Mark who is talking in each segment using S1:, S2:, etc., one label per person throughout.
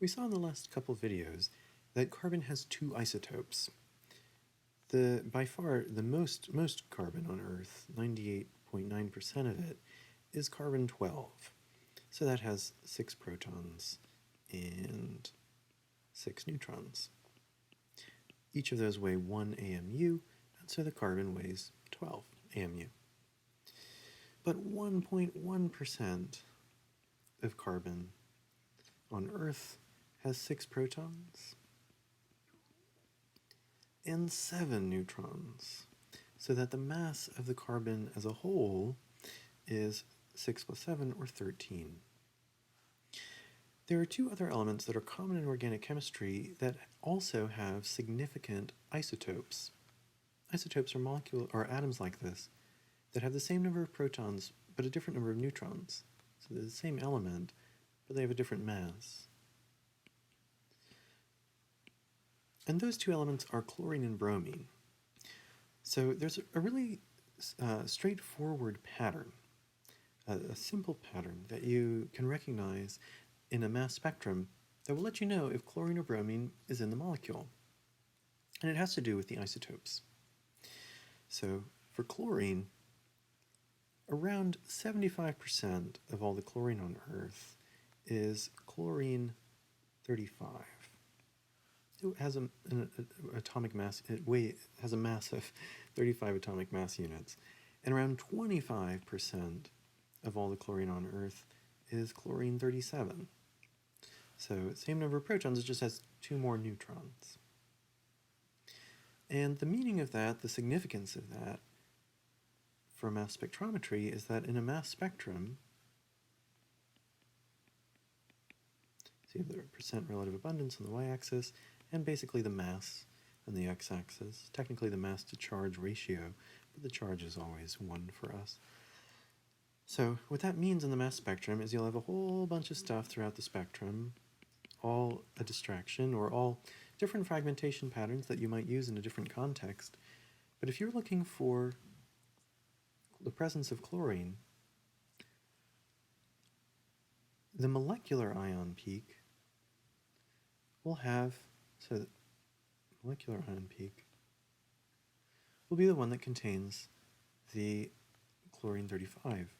S1: We saw in the last couple videos that carbon has two isotopes. By far the most carbon on Earth, 98.9% of it, is carbon-12. So that has 6 protons and 6 neutrons. Each of those weigh 1 AMU, and so the carbon weighs 12 AMU. But 1.1% of carbon on Earth has 6 protons and 7 neutrons, so that the mass of the carbon as a whole is 6 plus 7, or 13. There are two other elements that are common in organic chemistry that also have significant isotopes. Isotopes are atoms like this that have the same number of protons but a different number of neutrons. So they're the same element, but they have a different mass. And those two elements are chlorine and bromine. So there's a really straightforward pattern, a simple pattern that you can recognize in a mass spectrum that will let you know if chlorine or bromine is in the molecule. And it has to do with the isotopes. So for chlorine, around 75% of all the chlorine on Earth is chlorine 35. It has an atomic mass, it has a mass of 35 atomic mass units. And around 25% of all the chlorine on Earth is chlorine 37. So same number of protons, it just has 2 more neutrons. And the meaning of that, the significance of that, for mass spectrometry is that in a mass spectrum, so you have the percent relative abundance on the y-axis, and basically the mass on the x-axis, technically the mass to charge ratio, but the charge is always 1 for us. So what that means in the mass spectrum is you'll have a whole bunch of stuff throughout the spectrum, all a distraction, or all different fragmentation patterns that you might use in a different context. But if you're looking for the presence of chlorine, the molecular ion peak will have, so the molecular ion peak will be the one that contains the chlorine 35.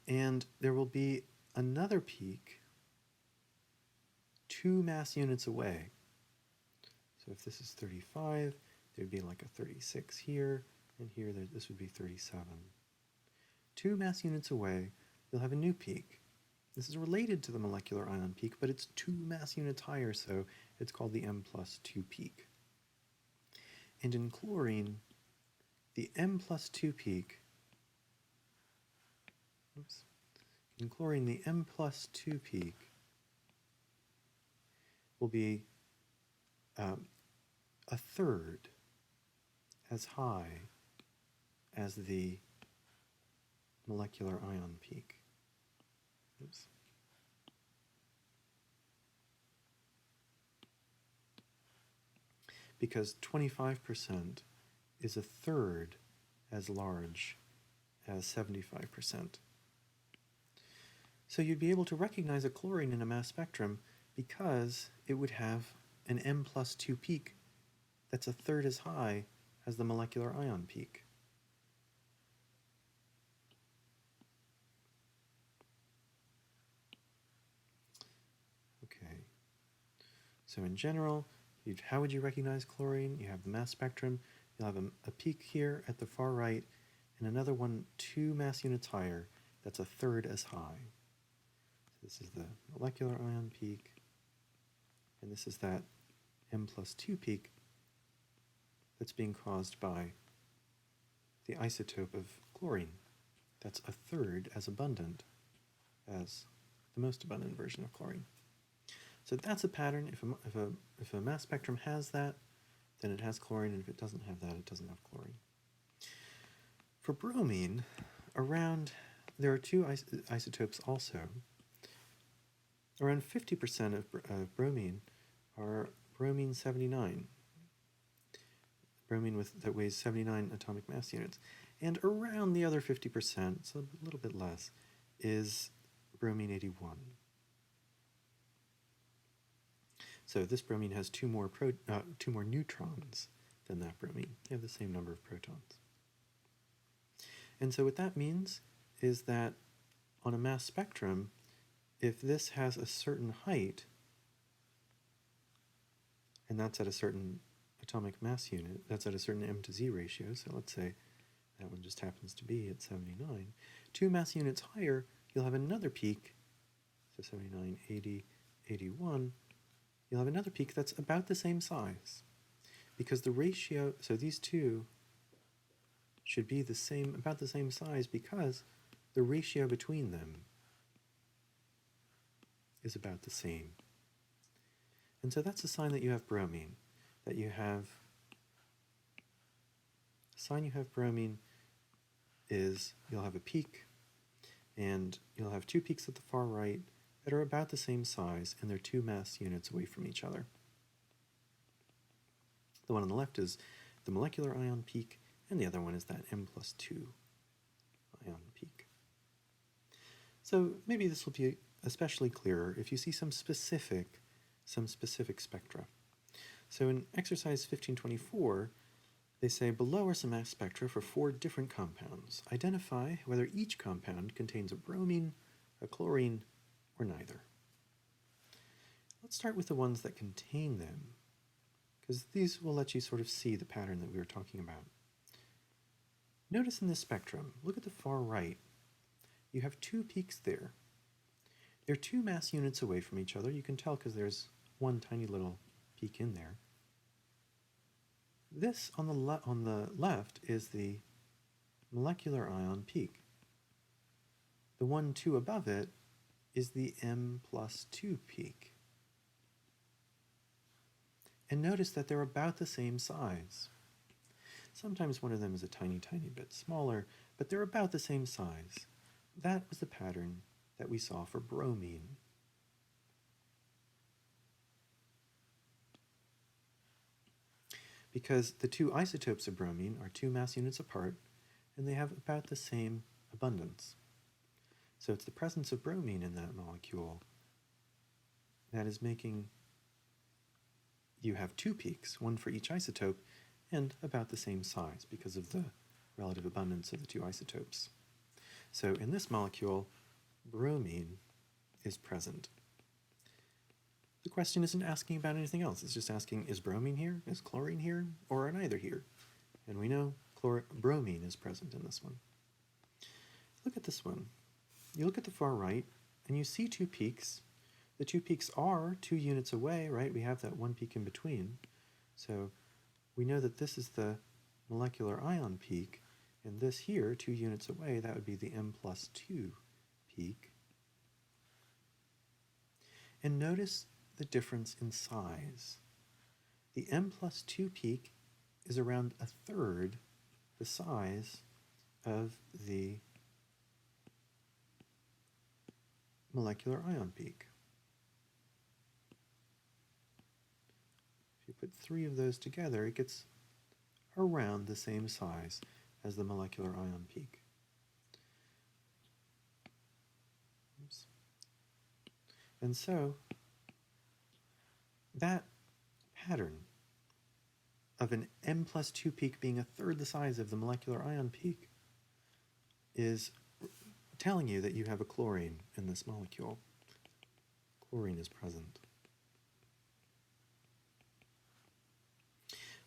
S1: And there will be another peak 2 mass units away. So if this is 35, there'd be like a 36 here, and here this would be 37. 2 mass units away, you'll have a new peak. This is related to the molecular ion peak, but it's 2 mass units higher, so it's called the M+2 peak. And in chlorine, the M+2 peak, in chlorine, the M+2 peak will be a third as high as the molecular ion peak. Oops. Because 25% is a third as large as 75%. So you'd be able to recognize a chlorine in a mass spectrum because it would have an M+2 peak that's a third as high as the molecular ion peak. Okay, so in general, how would you recognize chlorine? You have the mass spectrum, you'll have a peak here at the far right, and another one 2 mass units higher that's a third as high. So this is the molecular ion peak, and this is that M+2 peak that's being caused by the isotope of chlorine. That's a third as abundant as the most abundant version of chlorine. So that's a pattern. If a mass spectrum has that, then it has chlorine, and if it doesn't have that, it doesn't have chlorine. For bromine, there are 2 isotopes also. Around 50% of bromine are bromine 79, bromine that weighs 79 atomic mass units. And around the other 50%, so a little bit less, is bromine 81. So this bromine has two more neutrons than that bromine. They have the same number of protons. And so what that means is that on a mass spectrum, if this has a certain height, and that's at a certain atomic mass unit, that's at a certain m to z ratio, so let's say that one just happens to be at 79, 2 mass units higher, you'll have another peak, so 79, 80, 81, you'll have another peak that's about the same size. Because the ratio, so these two should be about the same size because the ratio between them is about the same. And so that's a sign that you have bromine, that you have, a sign you have bromine is you'll have a peak, and you'll have 2 peaks at the far right that are about the same size, and they're 2 mass units away from each other. The one on the left is the molecular ion peak, and the other one is that m+2 ion peak. So maybe this will be especially clearer if you see some specific spectra. So in exercise 1524, they say below are some mass spectra for 4 different compounds. Identify whether each compound contains a bromine, a chlorine, or neither. Let's start with the ones that contain them, because these will let you sort of see the pattern that we were talking about. Notice in this spectrum, look at the far right. You have 2 peaks there. They're 2 mass units away from each other. You can tell because there's one tiny little peak in there. This on the left is the molecular ion peak. The one 2 above it is the m+2 peak. And notice that they're about the same size. Sometimes one of them is a tiny bit smaller, but they're about the same size. That was the pattern that we saw for bromine. Because the 2 isotopes of bromine are 2 mass units apart, and they have about the same abundance. So it's the presence of bromine in that molecule that is making you have 2 peaks, one for each isotope, and about the same size because of the relative abundance of the 2 isotopes. So in this molecule, bromine is present. The question isn't asking about anything else. It's just asking, is bromine here? Is chlorine here? Or are neither here? And we know bromine is present in this one. Look at this one. You look at the far right, and you see 2 peaks. The 2 peaks are 2 units away, right? We have that 1 peak in between. So we know that this is the molecular ion peak, and this here, 2 units away, that would be the m+2 peak. And notice the difference in size. The m+2 peak is around 1/3 the size of the molecular ion peak. If you put 3 of those together, it gets around the same size as the molecular ion peak. Oops. And so that pattern of an m+2 peak being 1/3 the size of the molecular ion peak is telling you that you have a chlorine in this molecule. Chlorine is present.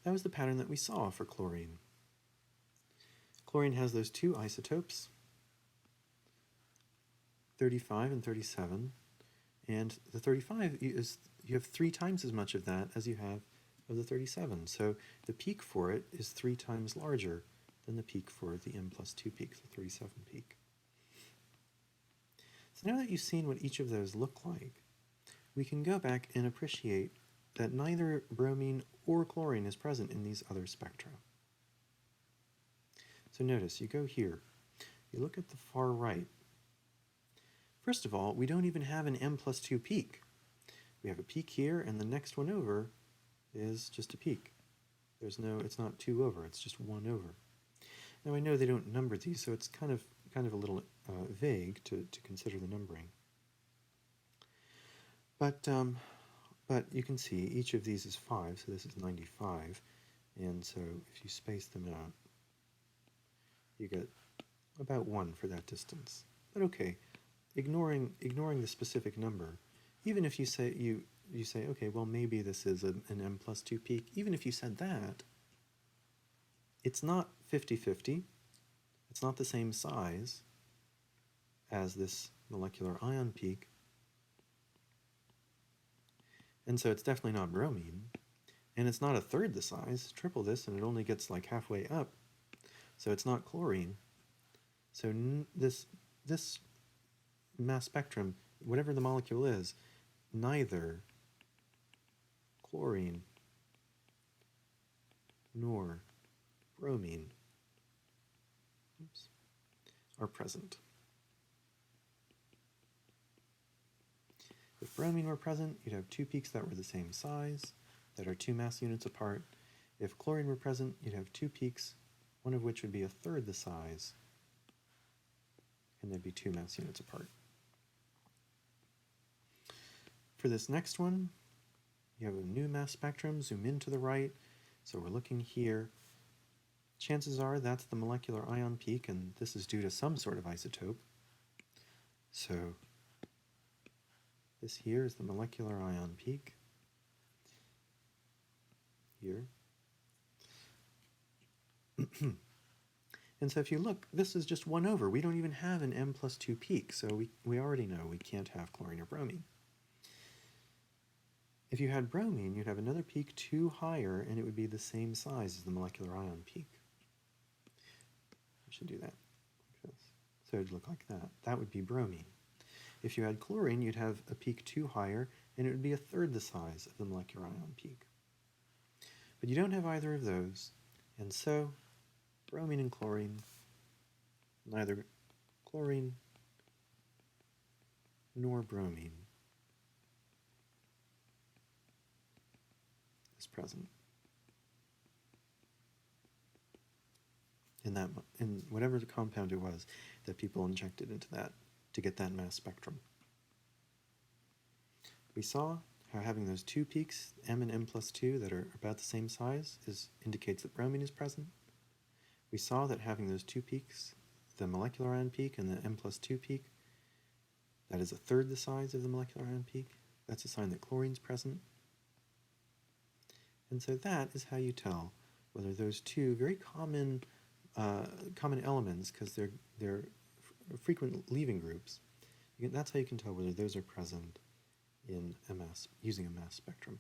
S1: That was the pattern that we saw for chlorine. Chlorine has those 2 isotopes, 35 and 37, and the 35 is, you have 3 times as much of that as you have of the 37. So the peak for it is 3 times larger than the peak for the m+2 peak, the 37 peak. So now that you've seen what each of those look like, we can go back and appreciate that neither bromine or chlorine is present in these other spectra. So notice, you go here, you look at the far right. First of all, we don't even have an m+2 peak. We have a peak here, and the next one over is just a peak. It's not 2 over, it's just 1 over. Now I know they don't number these, so it's kind of a little vague to consider the numbering. But But you can see each of these is 5, so this is 95. And so if you space them out, you get about 1 for that distance. But okay, ignoring the specific number, even if you say you say, okay, well maybe this is an m+2 peak, even if you said that, it's not 50-50, it's not the same size as this molecular ion peak, and so it's definitely not bromine, and it's not a third the size, triple this, and it only gets like halfway up, so it's not chlorine. So this mass spectrum, whatever the molecule is, neither chlorine nor bromine are present. If bromine were present, you'd have 2 peaks that were the same size, that are 2 mass units apart. If chlorine were present, you'd have 2 peaks, one of which would be a third the size, and they'd be 2 mass units apart. For this next one, you have a new mass spectrum, zoom in to the right, so we're looking here. Chances are that's the molecular ion peak, and this is due to some sort of isotope. So this here is the molecular ion peak. Here. And so if you look, this is just 1 over. We don't even have an m+2 peak, so we already know we can't have chlorine or bromine. If you had bromine, you'd have another peak 2 higher, and it would be the same size as the molecular ion peak. We should do that like this. So it would look like that. That would be bromine. If you had chlorine, you'd have a peak 2 higher, and it would be a third the size of the molecular ion peak. But you don't have either of those, and so bromine and chlorine, neither chlorine nor bromine is present in whatever the compound it was that people injected into that to get that mass spectrum. We saw how having those 2 peaks, m and m+2, that are about the same size indicates that bromine is present. We saw that having those 2 peaks, the molecular ion peak and the m+2 peak, that is a third the size of the molecular ion peak. That's a sign that chlorine's present. And so that is how you tell whether those 2 very common elements, because they're frequent leaving groups, that's how you can tell whether those are present in using a mass spectrum.